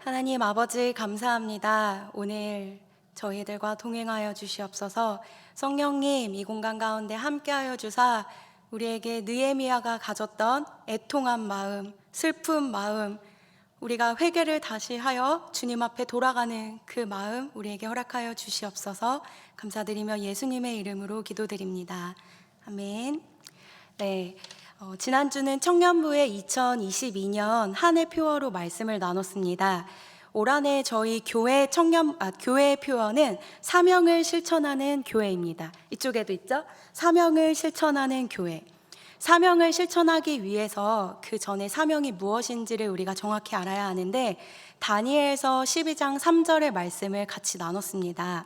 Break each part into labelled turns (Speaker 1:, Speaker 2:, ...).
Speaker 1: 하나님 아버지 감사합니다. 오늘 저희들과 동행하여 주시옵소서. 성령님 이 공간 가운데 함께하여 주사 우리에게 느헤미야가 가졌던 애통한 마음, 슬픈 마음, 우리가 회개를 다시 하여 주님 앞에 돌아가는 그 마음 우리에게 허락하여 주시옵소서. 감사드리며 예수님의 이름으로 기도드립니다. 아멘. 네, 지난주는 청년부의 2022년 한 해 표어로 말씀을 나눴습니다. 올 한 해 저희 교회의 표어는 사명을 실천하는 교회입니다. 이쪽에도 있죠? 사명을 실천하는 교회. 사명을 실천하기 위해서 그 전에 사명이 무엇인지를 우리가 정확히 알아야 하는데, 다니엘서 12장 3절의 말씀을 같이 나눴습니다.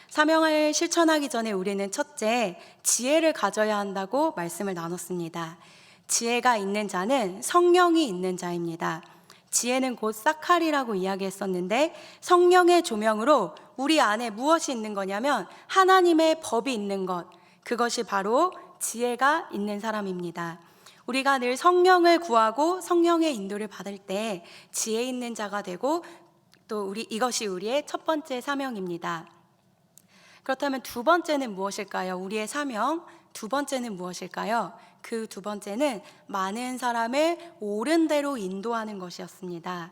Speaker 1: 사명을 실천하기 전에 우리는 첫째, 지혜를 가져야 한다고 말씀을 나눴습니다. 지혜가 있는 자는 성령이 있는 자입니다. 지혜는 곧 사칼이라고 이야기했었는데, 성령의 조명으로 우리 안에 무엇이 있는 거냐면 하나님의 법이 있는 것, 그것이 바로 지혜가 있는 사람입니다. 우리가 늘 성령을 구하고 성령의 인도를 받을 때 지혜 있는 자가 되고, 또 이것이 우리의 첫 번째 사명입니다. 그렇다면 두 번째는 무엇일까요? 우리의 사명 두 번째는 무엇일까요? 그 두 번째는 많은 사람을 옳은 대로 인도하는 것이었습니다.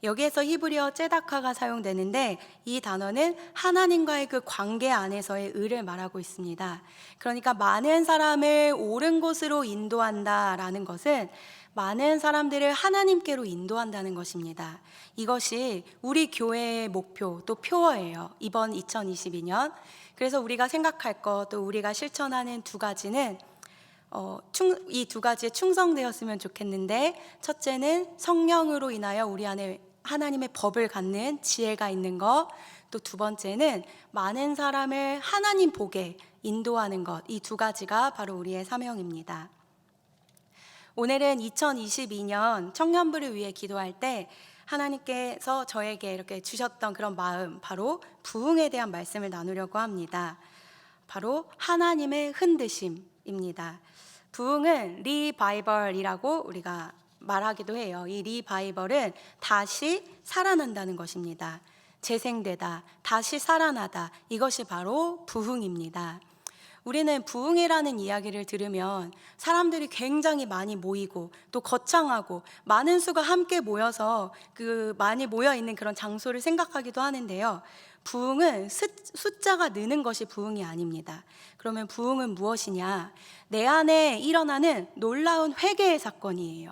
Speaker 1: 여기에서 히브리어 째다카가 사용되는데, 이 단어는 하나님과의 그 관계 안에서의 의를 말하고 있습니다. 그러니까 많은 사람을 옳은 곳으로 인도한다라는 것은 많은 사람들을 하나님께로 인도한다는 것입니다. 이것이 우리 교회의 목표 또 표어예요. 이번 2022년. 그래서 우리가 생각할 것, 또 우리가 실천하는 두 가지는 이 두 가지에 충성되었으면 좋겠는데, 첫째는 성령으로 인하여 우리 안에 하나님의 법을 갖는 지혜가 있는 것, 또 두 번째는 많은 사람을 하나님 복에 인도하는 것, 이 두 가지가 바로 우리의 사명입니다. 오늘은 2022년 청년부를 위해 기도할 때 하나님께서 저에게 이렇게 주셨던 그런 마음, 바로 부흥에 대한 말씀을 나누려고 합니다. 바로 하나님의 흔드심입니다. 부흥은 리바이벌이라고 우리가 말하기도 해요. 이 리바이벌은 다시 살아난다는 것입니다. 재생되다, 다시 살아나다, 이것이 바로 부흥입니다. 우리는 부흥이라는 이야기를 들으면 사람들이 굉장히 많이 모이고 또 거창하고 많은 수가 함께 모여서 그 많이 모여 있는 그런 장소를 생각하기도 하는데요. 부흥은 숫자가 느는 것이 부흥이 아닙니다. 그러면 부흥은 무엇이냐? 내 안에 일어나는 놀라운 회개의 사건이에요.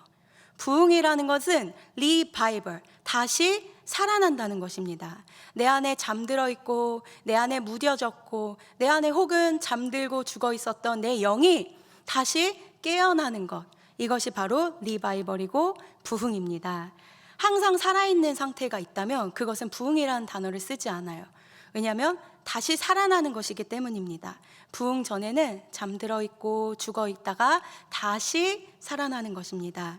Speaker 1: 부흥이라는 것은 리바이벌, 다시 살아난다는 것입니다. 내 안에 잠들어 있고, 내 안에 무뎌졌고, 내 안에 혹은 잠들고 죽어 있었던 내 영이 다시 깨어나는 것, 이것이 바로 리바이벌이고 부흥입니다. 항상 살아있는 상태가 있다면 그것은 부흥이라는 단어를 쓰지 않아요. 왜냐하면 다시 살아나는 것이기 때문입니다. 부흥 전에는 잠들어 있고 죽어 있다가 다시 살아나는 것입니다.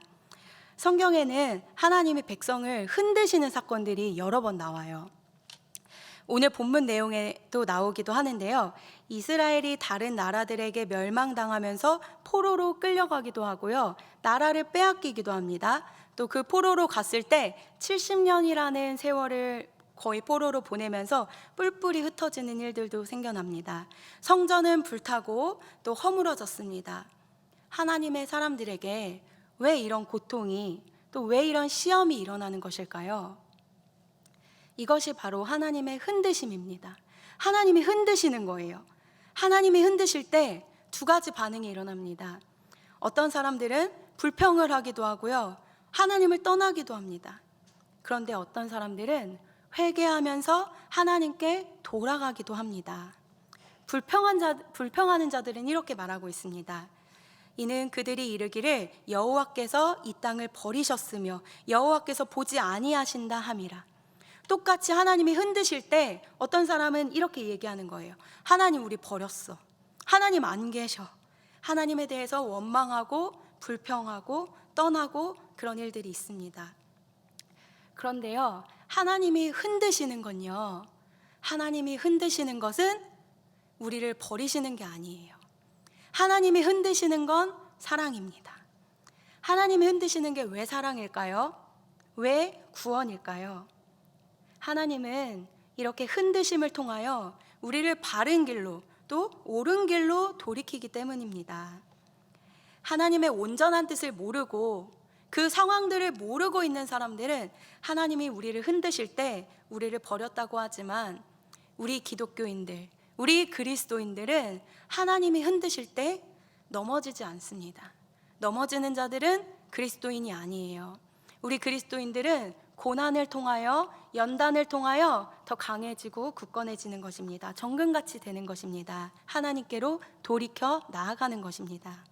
Speaker 1: 성경에는 하나님의 백성을 흔드시는 사건들이 여러 번 나와요. 오늘 본문 내용에도 나오기도 하는데요. 이스라엘이 다른 나라들에게 멸망당하면서 포로로 끌려가기도 하고요. 나라를 빼앗기기도 합니다. 또 그 포로로 갔을 때 70년이라는 세월을 거의 포로로 보내면서 뿔뿔이 흩어지는 일들도 생겨납니다. 성전은 불타고 또 허물어졌습니다. 하나님의 사람들에게 왜 이런 고통이, 또 왜 이런 시험이 일어나는 것일까요? 이것이 바로 하나님의 흔드심입니다. 하나님이 흔드시는 거예요. 하나님이 흔드실 때 두 가지 반응이 일어납니다. 어떤 사람들은 불평을 하기도 하고요, 하나님을 떠나기도 합니다. 그런데 어떤 사람들은 회개하면서 하나님께 돌아가기도 합니다. 불평하는 자들은 이렇게 말하고 있습니다. 이는 그들이 이르기를 여호와께서 이 땅을 버리셨으며 여호와께서 보지 아니하신다 함이라. 똑같이 하나님이 흔드실 때 어떤 사람은 이렇게 얘기하는 거예요. 하나님 우리 버렸어. 하나님 안 계셔. 하나님에 대해서 원망하고 불평하고 떠나고 그런 일들이 있습니다. 그런데요, 하나님이 흔드시는 건요, 하나님이 흔드시는 것은 우리를 버리시는 게 아니에요. 하나님이 흔드시는 건 사랑입니다. 하나님이 흔드시는 게 왜 사랑일까요? 왜 구원일까요? 하나님은 이렇게 흔드심을 통하여 우리를 바른 길로 또 옳은 길로 돌이키기 때문입니다. 하나님의 온전한 뜻을 모르고 그 상황들을 모르고 있는 사람들은 하나님이 우리를 흔드실 때 우리를 버렸다고 하지만, 우리 기독교인들, 우리 그리스도인들은 하나님이 흔드실 때 넘어지지 않습니다. 넘어지는 자들은 그리스도인이 아니에요. 우리 그리스도인들은 고난을 통하여, 연단을 통하여 더 강해지고 굳건해지는 것입니다. 정금같이 되는 것입니다. 하나님께로 돌이켜 나아가는 것입니다.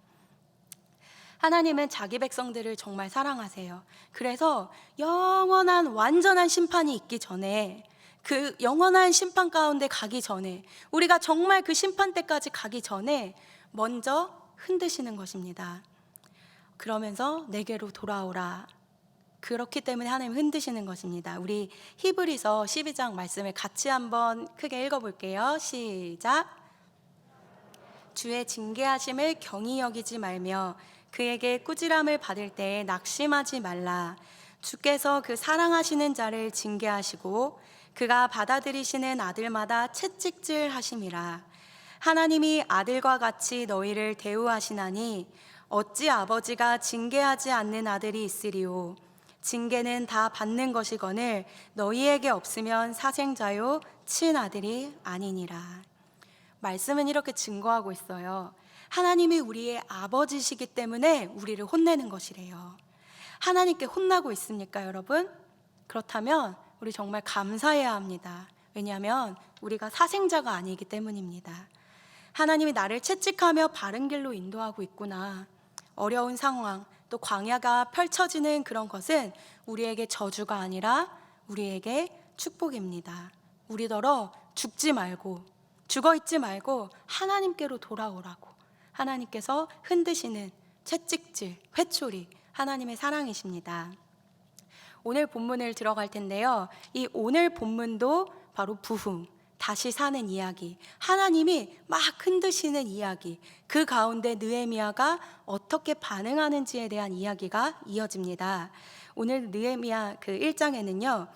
Speaker 1: 하나님은 자기 백성들을 정말 사랑하세요. 그래서 영원한 완전한 심판이 있기 전에, 그 영원한 심판 가운데 가기 전에, 우리가 정말 그 심판 때까지 가기 전에 먼저 흔드시는 것입니다. 그러면서 내게로 돌아오라. 그렇기 때문에 하나님 흔드시는 것입니다. 우리 히브리서 12장 말씀을 같이 한번 크게 읽어볼게요. 시작. 주의 징계하심을 경히 여기지 말며 그에게 꾸지람을 받을 때에 낙심하지 말라. 주께서 그 사랑하시는 자를 징계하시고 그가 받아들이시는 아들마다 채찍질 하심이라. 하나님이 아들과 같이 너희를 대우하시나니 어찌 아버지가 징계하지 않는 아들이 있으리요. 징계는 다 받는 것이거늘 너희에게 없으면 사생자요 친아들이 아니니라. 말씀은 이렇게 증거하고 있어요. 하나님이 우리의 아버지시기 때문에 우리를 혼내는 것이래요. 하나님께 혼나고 있습니까, 여러분? 그렇다면 우리 정말 감사해야 합니다. 왜냐하면 우리가 사생자가 아니기 때문입니다. 하나님이 나를 채찍하며 바른 길로 인도하고 있구나. 어려운 상황, 또 광야가 펼쳐지는 그런 것은 우리에게 저주가 아니라 우리에게 축복입니다. 우리더러 죽지 말고, 죽어있지 말고 하나님께로 돌아오라고. 하나님께서 흔드시는 채찍질, 회초리, 하나님의 사랑이십니다. 오늘 본문을 들어갈 텐데요, 이 오늘 본문도 바로 부흥, 다시 사는 이야기, 하나님이 막 흔드시는 이야기, 그 가운데 느헤미야가 어떻게 반응하는지에 대한 이야기가 이어집니다. 오늘 느헤미야 그 1장에는요,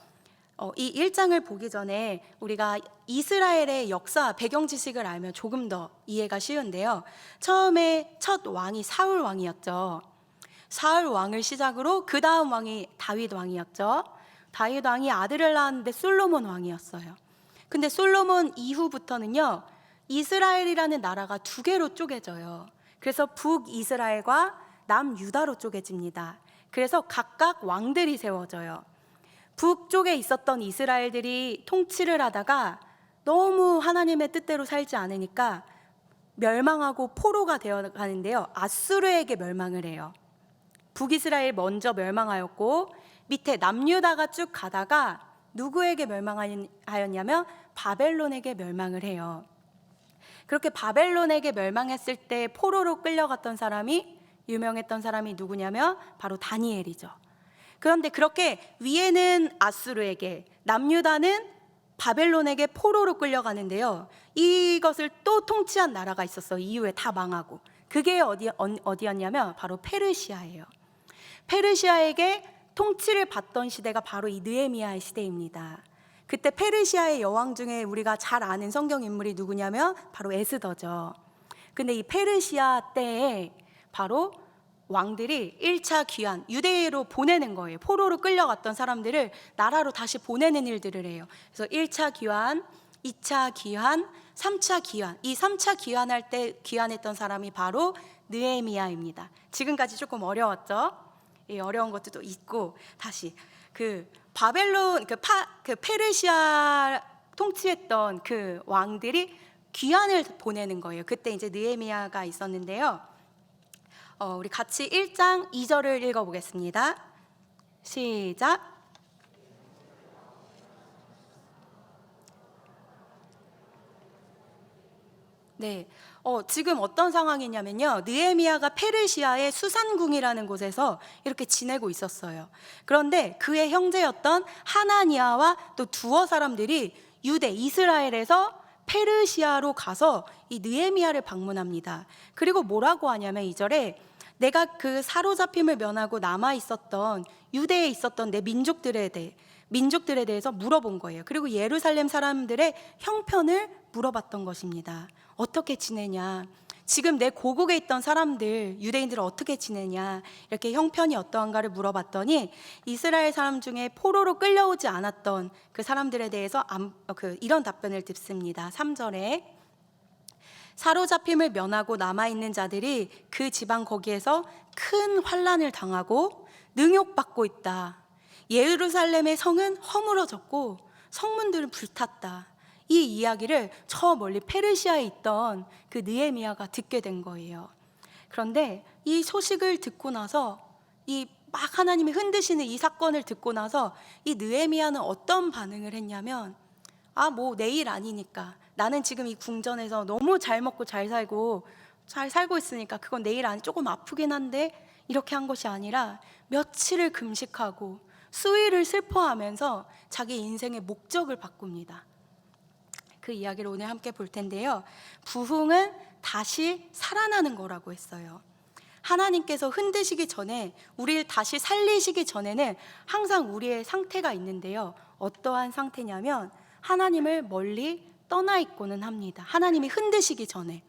Speaker 1: 이 1장을 보기 전에 우리가 이스라엘의 역사, 배경 지식을 알면 조금 더 이해가 쉬운데요, 처음에 첫 왕이 사울 왕이었죠. 사울 왕을 시작으로 그 다음 왕이 다윗 왕이었죠. 다윗 왕이 아들을 낳았는데 솔로몬 왕이었어요. 근데 솔로몬 이후부터는요, 이스라엘이라는 나라가 두 개로 쪼개져요. 그래서 북이스라엘과 남유다로 쪼개집니다. 그래서 각각 왕들이 세워져요. 북쪽에 있었던 이스라엘들이 통치를 하다가 너무 하나님의 뜻대로 살지 않으니까 멸망하고 포로가 되어가는데요, 아수르에게 멸망을 해요. 북이스라엘 먼저 멸망하였고 밑에 남유다가 쭉 가다가 누구에게 멸망하였냐면 바벨론에게 멸망을 해요. 그렇게 바벨론에게 멸망했을 때 포로로 끌려갔던 사람이, 유명했던 사람이 누구냐면 바로 다니엘이죠. 그런데 그렇게 위에는 아수르에게, 남유다는 바벨론에게 포로로 끌려가는데요, 이것을 또 통치한 나라가 있었어요. 이후에 다 망하고. 그게 어디였냐면 바로 페르시아예요. 페르시아에게 통치를 받던 시대가 바로 이 느헤미야의 시대입니다. 그때 페르시아의 여왕 중에 우리가 잘 아는 성경 인물이 누구냐면 바로 에스더죠. 근데 이 페르시아 때에 바로 왕들이 1차 귀환, 유대로 보내는 거예요. 포로로 끌려갔던 사람들을 나라로 다시 보내는 일들을 해요. 그래서 1차 귀환, 2차 귀환, 3차 귀환. 이 3차 귀환할 때 귀환했던 사람이 바로 느헤미야입니다. 지금까지 조금 어려웠죠? 어려운 것도 있고, 다시 그 바벨론, 그 페르시아 통치했던 그 왕들이 귀환을 보내는 거예요. 그때 이제 느헤미야가 있었는데요, 우리 같이 1장 2절을 읽어보겠습니다. 시작. 네, 지금 어떤 상황이냐면요, 느헤미야가 페르시아의 수산궁이라는 곳에서 이렇게 지내고 있었어요. 그런데 그의 형제였던 하나니아와 또 두어 사람들이 유대, 이스라엘에서 페르시아로 가서 이 느헤미야를 방문합니다. 그리고 뭐라고 하냐면 2절에 내가 그 사로잡힘을 면하고 남아 있었던 유대에 있었던 내 민족들에 대해서 물어본 거예요. 그리고 예루살렘 사람들의 형편을 물어봤던 것입니다. 어떻게 지내냐? 지금 내 고국에 있던 사람들, 유대인들은 어떻게 지내냐? 이렇게 형편이 어떠한가를 물어봤더니 이스라엘 사람 중에 포로로 끌려오지 않았던 그 사람들에 대해서 이런 답변을 듣습니다. 3절에 사로잡힘을 면하고 남아있는 자들이 그 지방 거기에서 큰 환난을 당하고 능욕받고 있다. 예루살렘의 성은 허물어졌고 성문들은 불탔다. 이 이야기를 저 멀리 페르시아에 있던 그 느헤미야가 듣게 된 거예요. 그런데 이 소식을 듣고 나서 이 막 하나님이 흔드시는 이 사건을 듣고 나서 이 느헤미야는 어떤 반응을 했냐면 뭐 내일 아니니까 나는 지금 이 궁전에서 너무 잘 먹고 잘 살고 있으니까 그건 내일 아니 조금 아프긴 한데 이렇게 한 것이 아니라 며칠을 금식하고 수일을 슬퍼하면서 자기 인생의 목적을 바꿉니다. 그 이야기를 오늘 함께 볼 텐데요. 부흥은 다시 살아나는 거라고 했어요. 하나님께서 흔드시기 전에, 우리를 다시 살리시기 전에는 항상 우리의 상태가 있는데요. 어떠한 상태냐면 하나님을 멀리 떠나 있고는 합니다. 하나님이 흔드시기 전에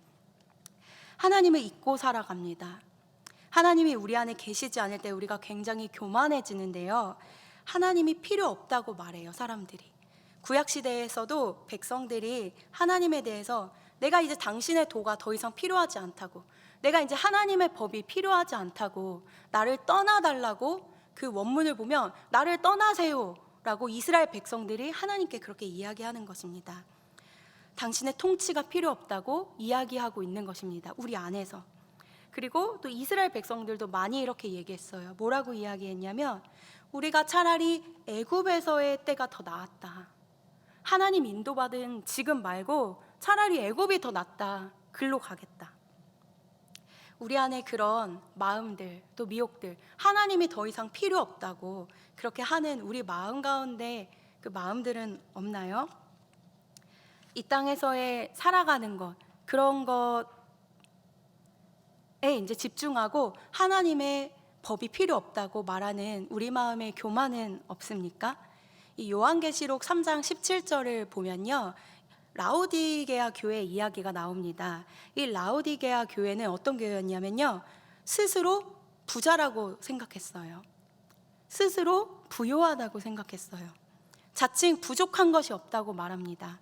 Speaker 1: 하나님을 잊고 살아갑니다. 하나님이 우리 안에 계시지 않을 때 우리가 굉장히 교만해지는데요. 하나님이 필요 없다고 말해요, 사람들이. 구약시대에서도 백성들이 하나님에 대해서 내가 이제 당신의 도가 더 이상 필요하지 않다고, 내가 이제 하나님의 법이 필요하지 않다고, 나를 떠나달라고, 그 원문을 보면 나를 떠나세요 라고 이스라엘 백성들이 하나님께 그렇게 이야기하는 것입니다. 당신의 통치가 필요 없다고 이야기하고 있는 것입니다, 우리 안에서. 그리고 또 이스라엘 백성들도 많이 이렇게 얘기했어요. 뭐라고 이야기했냐면 우리가 차라리 애굽에서의 때가 더 나았다. 하나님 인도받은 지금 말고 차라리 애굽이 더 낫다. 글로 가겠다. 우리 안에 그런 마음들, 또 미혹들, 하나님이 더 이상 필요 없다고 그렇게 하는 우리 마음 가운데 그 마음들은 없나요? 이 땅에서의 살아가는 것, 그런 것에 이제 집중하고 하나님의 법이 필요 없다고 말하는 우리 마음의 교만은 없습니까? 이 요한계시록 3장 17절을 보면요, 라오디게아 교회 이야기가 나옵니다. 이 라오디게아 교회는 어떤 교회였냐면요, 스스로 부자라고 생각했어요. 스스로 부요하다고 생각했어요. 자칭 부족한 것이 없다고 말합니다.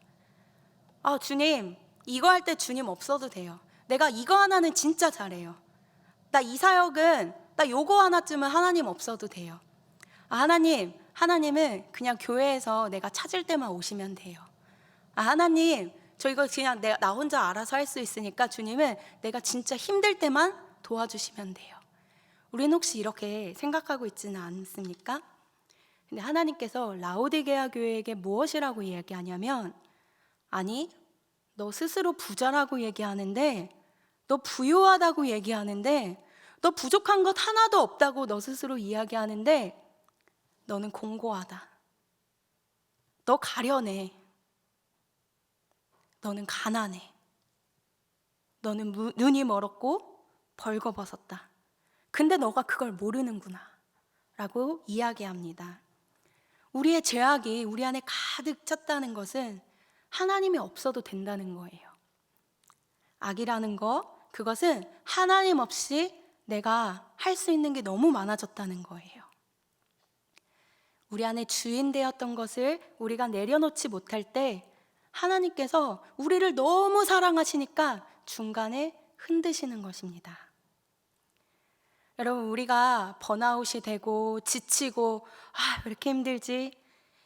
Speaker 1: 주님, 이거 할 때 주님 없어도 돼요. 내가 이거 하나는 진짜 잘해요. 나 이 사역은 나 요거 하나쯤은 하나님 없어도 돼요. 하나님은 그냥 교회에서 내가 찾을 때만 오시면 돼요. 하나님, 저 이거 그냥 나 혼자 알아서 할 수 있으니까 주님은 내가 진짜 힘들 때만 도와주시면 돼요. 우리는 혹시 이렇게 생각하고 있지는 않습니까? 근데 하나님께서 라오디게아 교회에게 무엇이라고 이야기하냐면, 아니, 너 스스로 부자라고 얘기하는데, 너 부유하다고 얘기하는데, 너 부족한 것 하나도 없다고 너 스스로 이야기하는데 너는 공고하다. 너 가련해. 너는 가난해. 너는 눈이 멀었고 벌거벗었다. 근데 너가 그걸 모르는구나 라고 이야기합니다. 우리의 죄악이 우리 안에 가득 찼다는 것은 하나님이 없어도 된다는 거예요. 악이라는 것, 그것은 하나님 없이 내가 할 수 있는 게 너무 많아졌다는 거예요. 우리 안에 주인 되었던 것을 우리가 내려놓지 못할 때 하나님께서 우리를 너무 사랑하시니까 중간에 흔드시는 것입니다. 여러분, 우리가 번아웃이 되고 지치고 왜 이렇게 힘들지?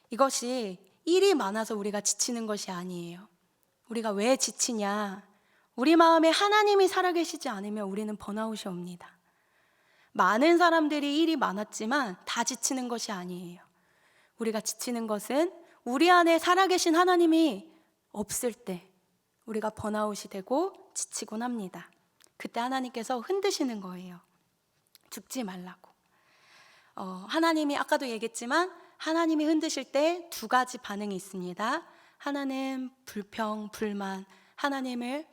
Speaker 1: 이것이 일이 많아서 우리가 지치는 것이 아니에요. 우리가 왜 지치냐? 우리 마음에 하나님이 살아계시지 않으면 우리는 번아웃이 옵니다. 많은 사람들이 일이 많았지만 다 지치는 것이 아니에요. 우리가 지치는 것은 우리 안에 살아계신 하나님이 없을 때 우리가 번아웃이 되고 지치곤 합니다. 그때 하나님께서 흔드시는 거예요. 죽지 말라고. 하나님이 아까도 얘기했지만 하나님이 흔드실 때 두 가지 반응이 있습니다. 하나는 불평, 불만, 하나님을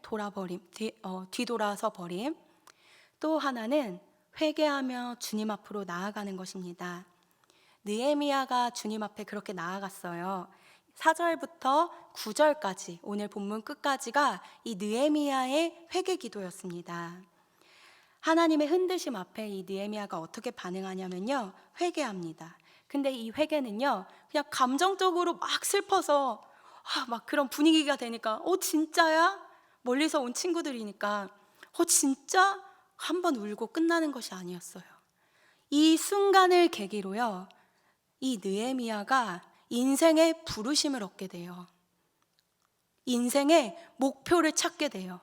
Speaker 1: 뒤돌아서 버림. 또 하나는 회개하며 주님 앞으로 나아가는 것입니다. 느헤미야가 주님 앞에 그렇게 나아갔어요. 4절부터 9절까지, 오늘 본문 끝까지가 이 느헤미야의 회개 기도였습니다. 하나님의 흔드심 앞에 이 느헤미야가 어떻게 반응하냐면요, 회개합니다. 근데 이 회개는요, 그냥 감정적으로 막 슬퍼서 막 그런 분위기가 되니까 진짜야? 멀리서 온 친구들이니까 진짜? 한번 울고 끝나는 것이 아니었어요. 이 순간을 계기로요, 이 느헤미야가 인생의 부르심을 얻게 돼요. 인생의 목표를 찾게 돼요.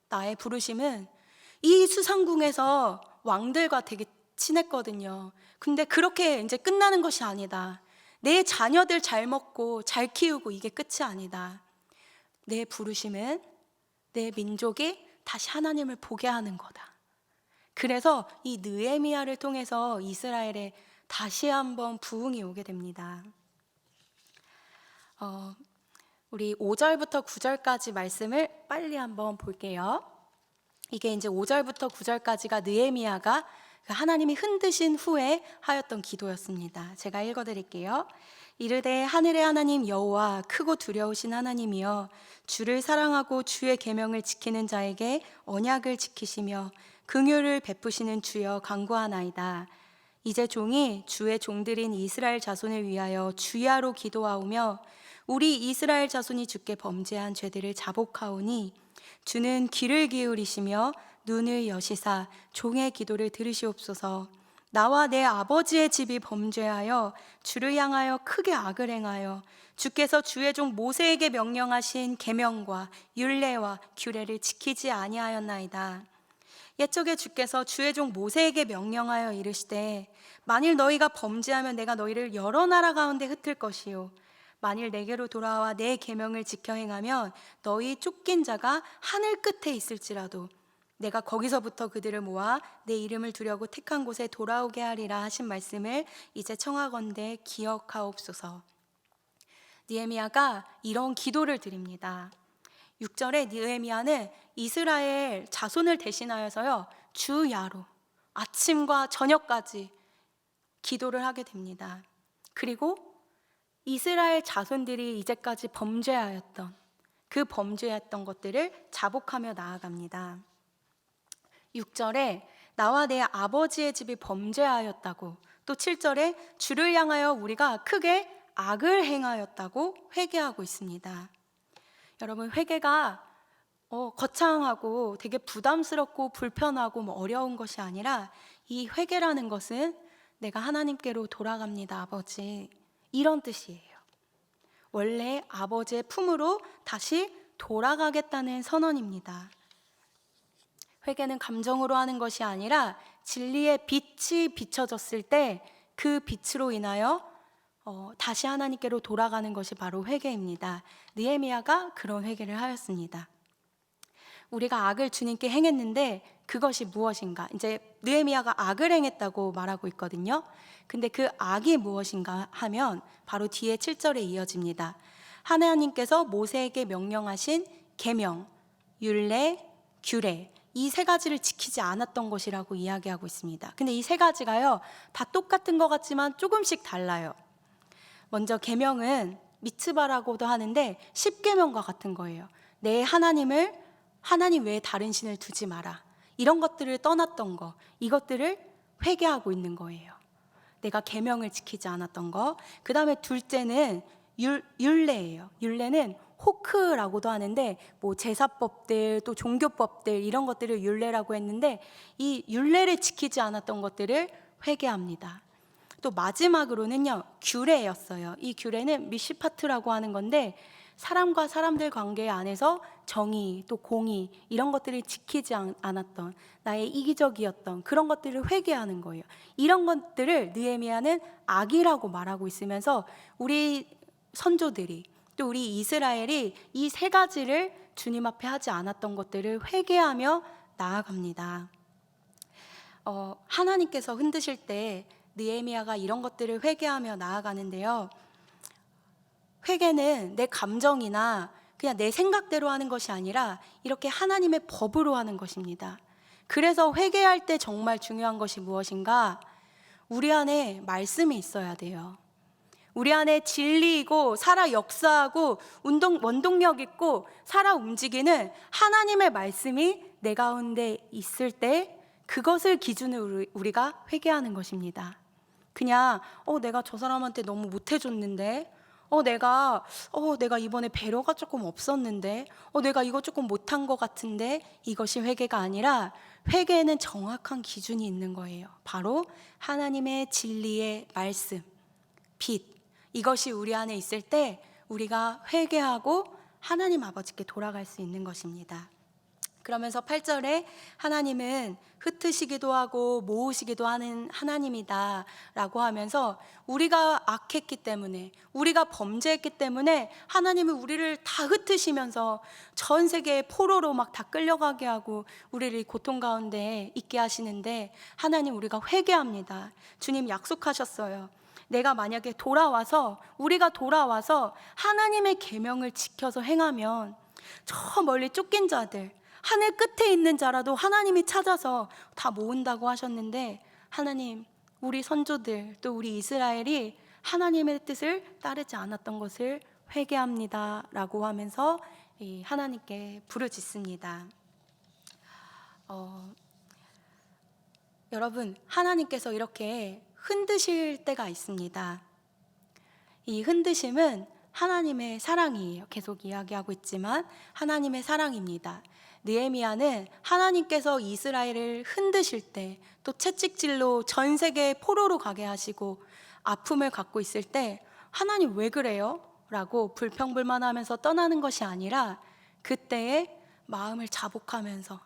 Speaker 1: 나의 부르심은 이 수상궁에서 왕들과 되게 친했거든요. 근데 그렇게 이제 끝나는 것이 아니다. 내 자녀들 잘 먹고 잘 키우고 이게 끝이 아니다. 내 부르심은 내 민족이 다시 하나님을 보게 하는 거다. 그래서 이 느헤미야를 통해서 이스라엘에 다시 한번 부흥이 오게 됩니다. 우리 5절부터 9절까지 말씀을 빨리 한번 볼게요. 이게 이제 5절부터 9절까지가 느헤미야가 하나님이 흔드신 후에 하였던 기도였습니다. 제가 읽어드릴게요. 이르되 하늘의 하나님 여호와 크고 두려우신 하나님이여, 주를 사랑하고 주의 계명을 지키는 자에게 언약을 지키시며 긍휼을 베푸시는 주여 간구하나이다. 이제 종이 주의 종들인 이스라엘 자손을 위하여 주야로 기도하오며 우리 이스라엘 자손이 주께 범죄한 죄들을 자복하오니 주는 귀를 기울이시며 눈을 여시사 종의 기도를 들으시옵소서. 나와 내 아버지의 집이 범죄하여 주를 향하여 크게 악을 행하여 주께서 주의 종 모세에게 명령하신 계명과 율례와 규례를 지키지 아니하였나이다. 옛적에 주께서 주의 종 모세에게 명령하여 이르시되 만일 너희가 범죄하면 내가 너희를 여러 나라 가운데 흩을 것이요 만일 내게로 돌아와 내 계명을 지켜 행하면 너희 쫓긴 자가 하늘 끝에 있을지라도 내가 거기서부터 그들을 모아 내 이름을 두려고 택한 곳에 돌아오게 하리라 하신 말씀을 이제 청하건대 기억하옵소서. 느헤미야가 이런 기도를 드립니다. 6절에 느헤미야는 이스라엘 자손을 대신하여서요, 주야로 아침과 저녁까지 기도를 하게 됩니다. 그리고 이스라엘 자손들이 이제까지 범죄하였던 그 범죄했던 것들을 자복하며 나아갑니다. 6절에 나와 내 아버지의 집이 범죄하였다고, 또 7절에 주를 향하여 우리가 크게 악을 행하였다고 회개하고 있습니다. 여러분, 회개가 거창하고 되게 부담스럽고 불편하고 어려운 것이 아니라, 이 회개라는 것은 내가 하나님께로 돌아갑니다 아버지, 이런 뜻이에요. 원래 아버지의 품으로 다시 돌아가겠다는 선언입니다. 회개는 감정으로 하는 것이 아니라 진리의 빛이 비춰졌을 때 그 빛으로 인하여 다시 하나님께로 돌아가는 것이 바로 회개입니다. 느헤미야가 그런 회개를 하였습니다. 우리가 악을 주님께 행했는데 그것이 무엇인가? 이제 느헤미야가 악을 행했다고 말하고 있거든요. 근데 그 악이 무엇인가 하면 바로 뒤에 7절에 이어집니다. 하나님께서 모세에게 명령하신 계명, 율례, 규례, 이 세 가지를 지키지 않았던 것이라고 이야기하고 있습니다. 근데 이 세 가지가요, 다 똑같은 것 같지만 조금씩 달라요. 먼저 계명은 미츠바라고도 하는데 10계명과 같은 거예요. 내 하나님 외에 다른 신을 두지 마라, 이런 것들을 떠났던 거, 이것들을 회개하고 있는 거예요. 내가 계명을 지키지 않았던 거. 그 다음에 둘째는 율례예요. 율례는 호크라고도 하는데 제사법들 또 종교법들 이런 것들을 율례라고 했는데, 이 율례를 지키지 않았던 것들을 회개합니다. 또 마지막으로는요, 규례였어요. 이 규례는 미시파트라고 하는 건데, 사람과 사람들 관계 안에서 정의 또 공의 이런 것들을 지키지 않았던, 나의 이기적이었던 그런 것들을 회개하는 거예요. 이런 것들을 느헤미야는 악이라고 말하고 있으면서 우리 선조들이 또 우리 이스라엘이 이 세 가지를 주님 앞에 하지 않았던 것들을 회개하며 나아갑니다. 하나님께서 흔드실 때 느헤미야가 이런 것들을 회개하며 나아가는데요, 회개는 내 감정이나 그냥 내 생각대로 하는 것이 아니라 이렇게 하나님의 법으로 하는 것입니다. 그래서 회개할 때 정말 중요한 것이 무엇인가? 우리 안에 말씀이 있어야 돼요. 우리 안에 진리이고 살아 역사하고 원동력 있고 살아 움직이는 하나님의 말씀이 내 가운데 있을 때 그것을 기준으로 우리가 회개하는 것입니다. 그냥 내가 저 사람한테 너무 못해줬는데, 내가 이번에 배려가 조금 없었는데, 내가 이거 조금 못한 것 같은데, 이것이 회개가 아니라 회개에는 정확한 기준이 있는 거예요. 바로 하나님의 진리의 말씀, 빛, 이것이 우리 안에 있을 때 우리가 회개하고 하나님 아버지께 돌아갈 수 있는 것입니다. 그러면서 8절에 하나님은 흩으시기도 하고 모으시기도 하는 하나님이다 라고 하면서 우리가 악했기 때문에, 우리가 범죄했기 때문에 하나님은 우리를 다 흩으시면서 전 세계의 포로로 막 다 끌려가게 하고 우리를 고통 가운데 있게 하시는데, 하나님 우리가 회개합니다. 주님 약속하셨어요. 내가 만약에 우리가 돌아와서 하나님의 계명을 지켜서 행하면 저 멀리 쫓긴 자들, 하늘 끝에 있는 자라도 하나님이 찾아서 다 모은다고 하셨는데, 하나님, 우리 선조들 또 우리 이스라엘이 하나님의 뜻을 따르지 않았던 것을 회개합니다 라고 하면서 하나님께 부르짖습니다. 여러분, 하나님께서 이렇게 흔드실 때가 있습니다. 이 흔드심은 하나님의 사랑이에요. 계속 이야기하고 있지만 하나님의 사랑입니다. 느헤미야는 하나님께서 이스라엘을 흔드실 때, 또 채찍질로 전 세계 포로로 가게 하시고 아픔을 갖고 있을 때 하나님 왜 그래요? 라고 불평불만하면서 떠나는 것이 아니라 그때에 마음을 자복하면서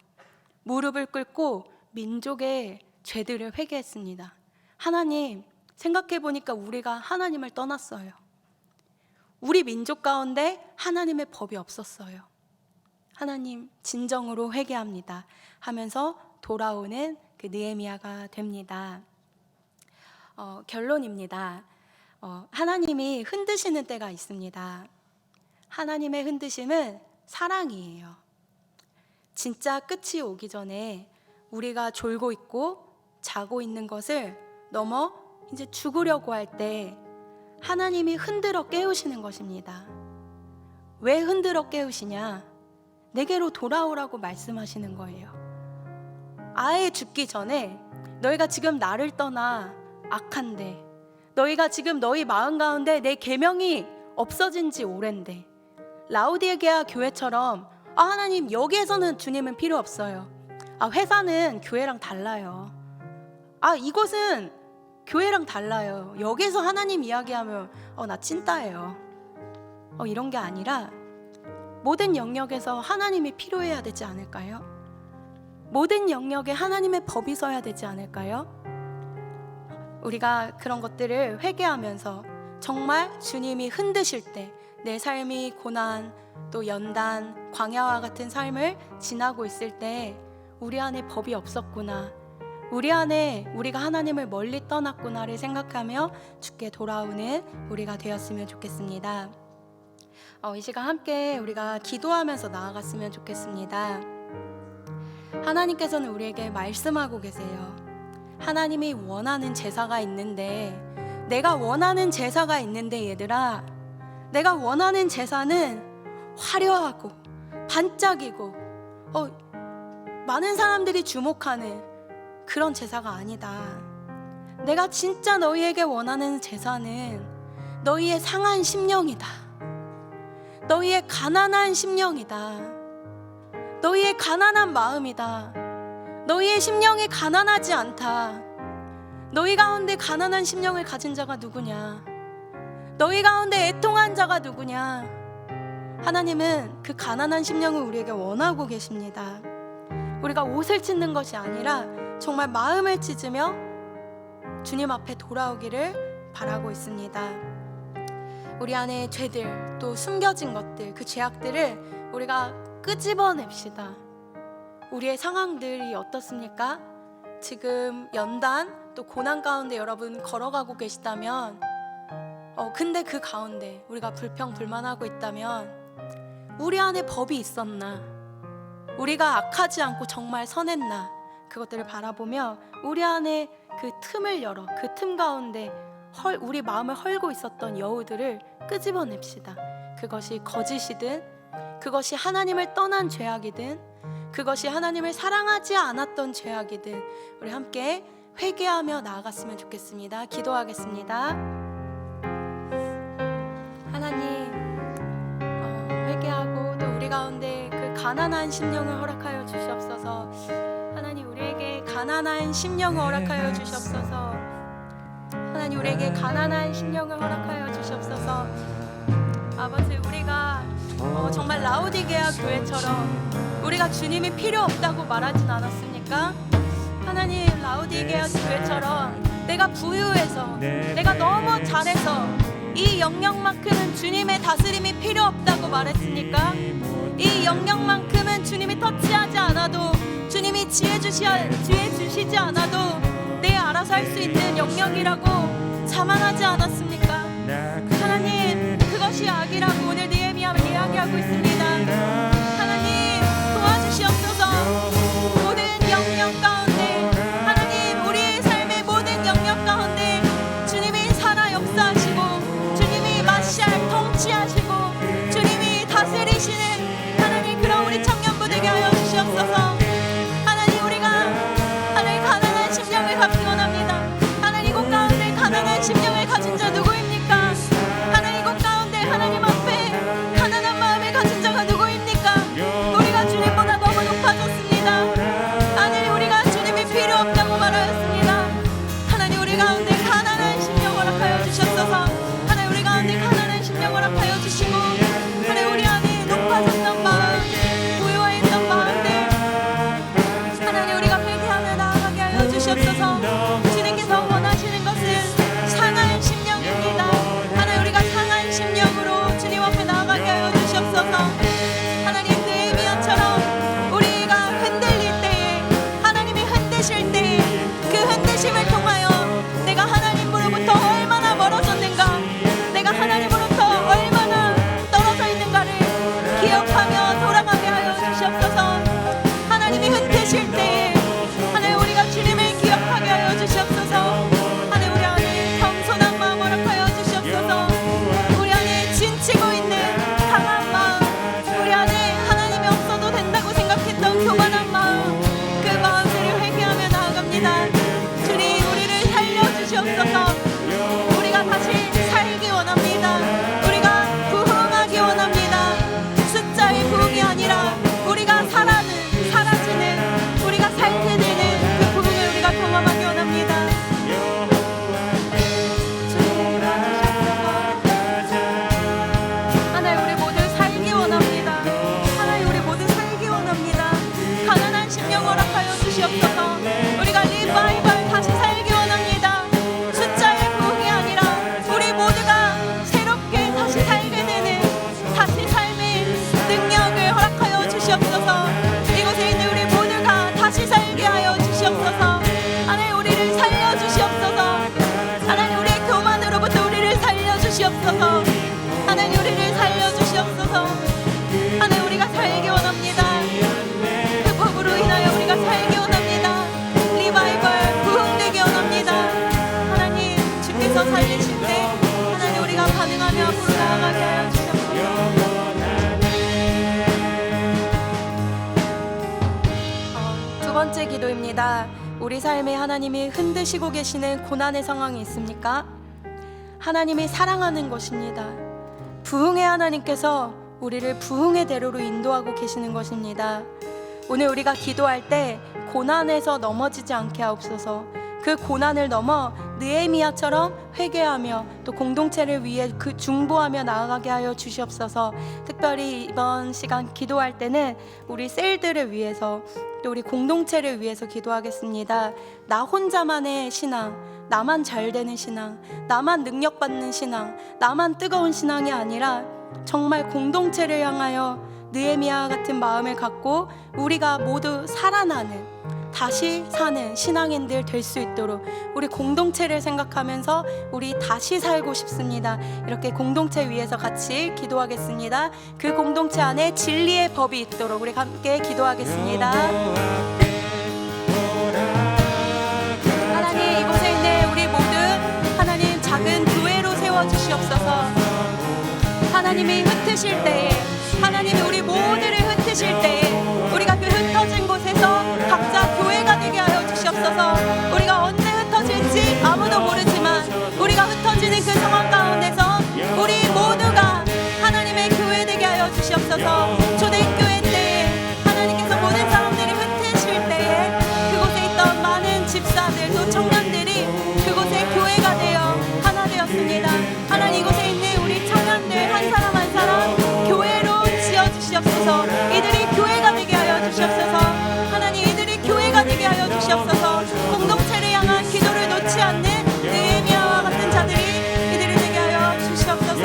Speaker 1: 무릎을 꿇고 민족의 죄들을 회개했습니다. 하나님, 생각해보니까 우리가 하나님을 떠났어요. 우리 민족 가운데 하나님의 법이 없었어요. 하나님, 진정으로 회개합니다 하면서 돌아오는 그 느헤미야가 됩니다. 결론입니다. 하나님이 흔드시는 때가 있습니다. 하나님의 흔드심은 사랑이에요. 진짜 끝이 오기 전에 우리가 졸고 있고 자고 있는 것을 넘어 이제 죽으려고 할 때 하나님이 흔들어 깨우시는 것입니다. 왜 흔들어 깨우시냐? 내게로 돌아오라고 말씀하시는 거예요. 아예 죽기 전에 너희가 지금 나를 떠나 악한데, 너희가 지금 너희 마음 가운데 내 계명이 없어진 지 오랜데, 라우디게아 교회처럼 하나님 여기에서는 주님은 필요 없어요. 회사는 교회랑 달라요. 이곳은 교회랑 달라요. 여기서 하나님 이야기하면 나 찐따예요. 이런 게 아니라 모든 영역에서 하나님이 필요해야 되지 않을까요? 모든 영역에 하나님의 법이 서야 되지 않을까요? 우리가 그런 것들을 회개하면서 정말 주님이 흔드실 때, 내 삶이 고난, 또 연단, 광야와 같은 삶을 지나고 있을 때 우리 안에 법이 없었구나, 우리 안에 우리가 하나님을 멀리 떠났구나를 생각하며 주께 돌아오는 우리가 되었으면 좋겠습니다. 이 시간 함께 우리가 기도하면서 나아갔으면 좋겠습니다. 하나님께서는 우리에게 말씀하고 계세요. 하나님이 원하는 제사가 있는데, 내가 원하는 제사가 있는데 얘들아, 내가 원하는 제사는 화려하고 반짝이고 많은 사람들이 주목하는 그런 제사가 아니다. 내가 진짜 너희에게 원하는 제사는 너희의 상한 심령이다. 너희의 가난한 심령이다. 너희의 가난한 마음이다. 너희의 심령이 가난하지 않다. 너희 가운데 가난한 심령을 가진 자가 누구냐? 너희 가운데 애통한 자가 누구냐? 하나님은 그 가난한 심령을 우리에게 원하고 계십니다. 우리가 옷을 찢는 것이 아니라 정말 마음을 찢으며 주님 앞에 돌아오기를 바라고 있습니다. 우리 안에 죄들, 또 숨겨진 것들, 그 죄악들을 우리가 끄집어냅시다. 우리의 상황들이 어떻습니까? 지금 연단, 또 고난 가운데 여러분 걸어가고 계시다면, 근데 그 가운데 우리가 불평불만하고 있다면 우리 안에 법이 있었나? 우리가 악하지 않고 정말 선했나? 그것들을 바라보며 우리 안에 그 틈을 열어 그 틈 가운데 우리 마음을 헐고 있었던 여우들을 끄집어냅시다. 그것이 거짓이든, 그것이 하나님을 떠난 죄악이든, 그것이 하나님을 사랑하지 않았던 죄악이든 우리 함께 회개하며 나아갔으면 좋겠습니다. 기도하겠습니다. 하나님, 회개하고 또 우리 가운데 그 가난한 심령을 허락하여 주시옵소서. 하나님, 우리에게 가난한 심령을 허락하여 주시옵소서. 하나님, 우리에게 가난한 심령을 허락하여 주시옵소서. 아버지, 우리가 정말 라오디게아 교회처럼 우리가 주님이 필요 없다고 말하진 않았습니까? 하나님, 라오디게아 교회처럼 내가 부유해서, 내가 너무 잘해서 이 영역만큼은 주님의 다스림이 필요 없다고 말했습니까? 이 영역만큼은 주님이 터치하지 않아도, 주님이 지혜 주시지 않아도 내 알아서 할 수 있는 영역이라고 자만하지 않았습니까? 하나님, 그것이 악이라고 오늘 느헤미야가 이야기하고 있습니다. 하나님, 도와주시옵소서. 모든 영역 가운데, 하나님, 우리의 삶의 모든 영역 가운데 주님이 살아 역사하시고, 주님이 마샬 통치하시고, 주님이 다스리시는 하나님, 그런 우리 청년부 되게 하여 주시옵소서. 하나님, 우리가 하나님 가난한 심령을 갖기 원합니다. 하나님, 이곳 가운데 가난한 심령을 가진 자 누구입니까? 하나님, 이곳 가운데 하나님 앞에 가난한 마음을 가진 자가 누구입니까? 우리가 주님보다 너무 높아졌습니다. 하나님, 우리가 주님이 필요 없다고 말하였습니다. 하나님, 우리 가운데 가난한 심령 허락하여 주셨소서. 하나님, 우리 가운데 가난한 심령 허락하여 주시고, 하나님, 우리 안에 높아졌던 마음, 부유했던 마음들, 하나님, 우리가 회개하며 나아가게 하여 주시옵소서. 주님께서 원하시는 것은 상한 심령입니다. 하나님, 우리가 상한 심령으로 주님 앞에 나아가게 하여 주시옵소서. 하나님, 느헤미야처럼 우리가 흔들릴 때에, 하나님이 흔드실 때에 그 흔드심을 통하여 내가 하나님으로부터 얼마나 멀어졌는가, 내가 하나님으로부터 얼마나 떨어져 있는가를 기억하며 돌아가게 하여 주시옵소서. 하나님이 흔드실 때에 하나님, 우리가 주님을 기억하게 하여 주시옵소서. 하나님, 우리 안에 겸손한 마음 허락하여 주시옵소서. 우리 안에 진치고 있는 강한 마음, 우리 안에 하나님이 없어도 된다고 생각했던 교만한 마음, 그 마음들을 회개하며 나아갑니다. 주님, 우리를 살려주시옵소서. 우리가 다시 살기 원합니다. 우리가 부흥하기 원합니다. 숫자의 부흥이 아니라 우리가 사라지는, 우리가 살게 되는 그 부흥을 우리가 경험하기 원합니다. 주님, 하나님, 우리 모두 살기 원합니다. 하나님, 우리 모두 살기 원합니다. 가난한 심령 허락하여 주시옵소서. 우리가 리바이벌 다시 살기 원합니다. 숫자의 부흥이 아니라 우리 모두가 새롭게 다시 살게 되는 다시 삶의 능력을 허락하여 주시옵소서. 이곳에 있는 우리 모두가 다시 살게 하여 주시옵소서. 하나님, 우리를 살려주시옵소서. 하나님, 우리의 교만으로부터 우리를 살려주시옵소서. 하나님, 우리를 살려주시옵소서. 하나님, 우리가 살기 원합니다. 그 법으로 인하여 우리가 살기 원합니다. 리바이벌 부흥되기 원합니다. 하나님, 주께서 살리실 때 하나님, 우리가 반응하며 앞으로 나아가게 하여 주시옵소서. 두 번째 기도입니다. 우리 삶에 하나님이 흔드시고 계시는 고난의 상황이 있습니까? 하나님이 사랑하는 것입니다. 부흥의 하나님께서 우리를 부흥의 대로로 인도하고 계시는 것입니다. 오늘 우리가 기도할 때 고난에서 넘어지지 않게 하옵소서. 그 고난을 넘어 느헤미야처럼 회개하며 또 공동체를 위해 그 중보하며 나아가게 하여 주시옵소서. 특별히 이번 시간 기도할 때는 우리 셀들을 위해서 또 우리 공동체를 위해서 기도하겠습니다. 나 혼자만의 신앙, 나만 잘 되는 신앙, 나만 능력받는 신앙, 나만 뜨거운 신앙이 아니라 정말 공동체를 향하여 느헤미야 같은 마음을 갖고 우리가 모두 살아나는, 다시 사는 신앙인들 될 수 있도록 우리 공동체를 생각하면서 우리 다시 살고 싶습니다. 이렇게 공동체 위해서 같이 기도하겠습니다. 그 공동체 안에 진리의 법이 있도록 우리 함께 기도하겠습니다. 하나님이 흩으실 때에, 하나님이 우리 모두를 흩으실 때에 우리가 그 흩어진 곳에서 각자 교회가 되게 하여 주시옵소서. 우리가 언제 흩어질지 아무도 모르지만 우리가 흩어지는 그 상황 가운데서 우리 모두가 하나님의 교회 되게 하여 주시옵소서. 초대교회 때에 하나님께서 모든 사람들이 흩으실 때에 그곳에 있던 많은 집사들도 청년들이 그곳에 교회가 되어 하나 되었습니다. 하나님, 이곳에 있는 우리 청년들 한 사람 한 사람 교회로 지어주시옵소서. 이들이 교회가 되게 하여 주시옵소서. 하나님, 이들이 교회가 되게 하여 주시옵소서. 공동체를 향한 기도를 놓지 않는 느헤미야와 같은 자들이 이들이 되게 하여 주시옵소서.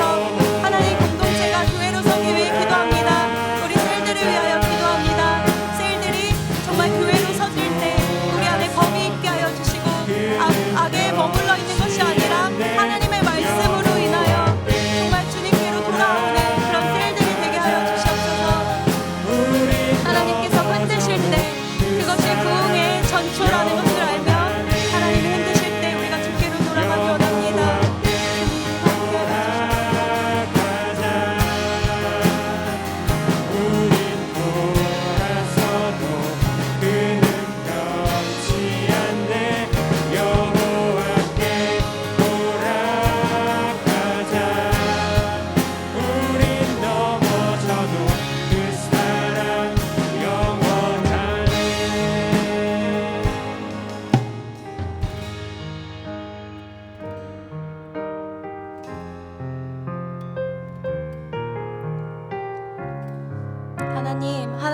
Speaker 1: 하나님, 공동체가 교회로 서기 위해 기도합니다. 우리 셀들을 위하여 기도합니다. 셀들이 정말 교회로 서질 때 우리 안에 검이 있게 하여 주시고 악에 머물러 있는 것이 아니라 하나님의 말씀으로 인하여 정말 주님께로 돌아오는 그런 셀들이 되게 하여 주시옵소서. 하나님께서 흔드실 때 그것이 부흥의 전초라는 것을 알며 하나님이 흔드실 때 우리가 주께로 돌아가기 원합니다. 주님, 함께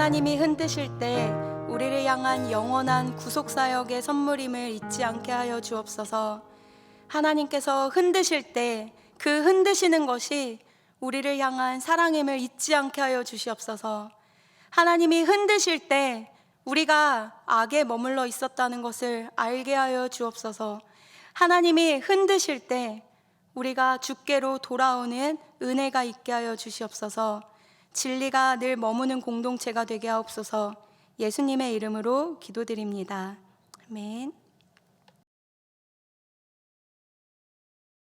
Speaker 1: 하나님이 흔드실 때 우리를 향한 영원한 구속사역의 선물임을 잊지 않게 하여 주옵소서. 하나님께서 흔드실 때 그 흔드시는 것이 우리를 향한 사랑임을 잊지 않게 하여 주시옵소서. 하나님이 흔드실 때 우리가 악에 머물러 있었다는 것을 알게 하여 주옵소서. 하나님이 흔드실 때 우리가 주께로 돌아오는 은혜가 있게 하여 주시옵소서. 진리가 늘 머무는 공동체가 되게 하옵소서. 예수님의 이름으로 기도드립니다. 아멘.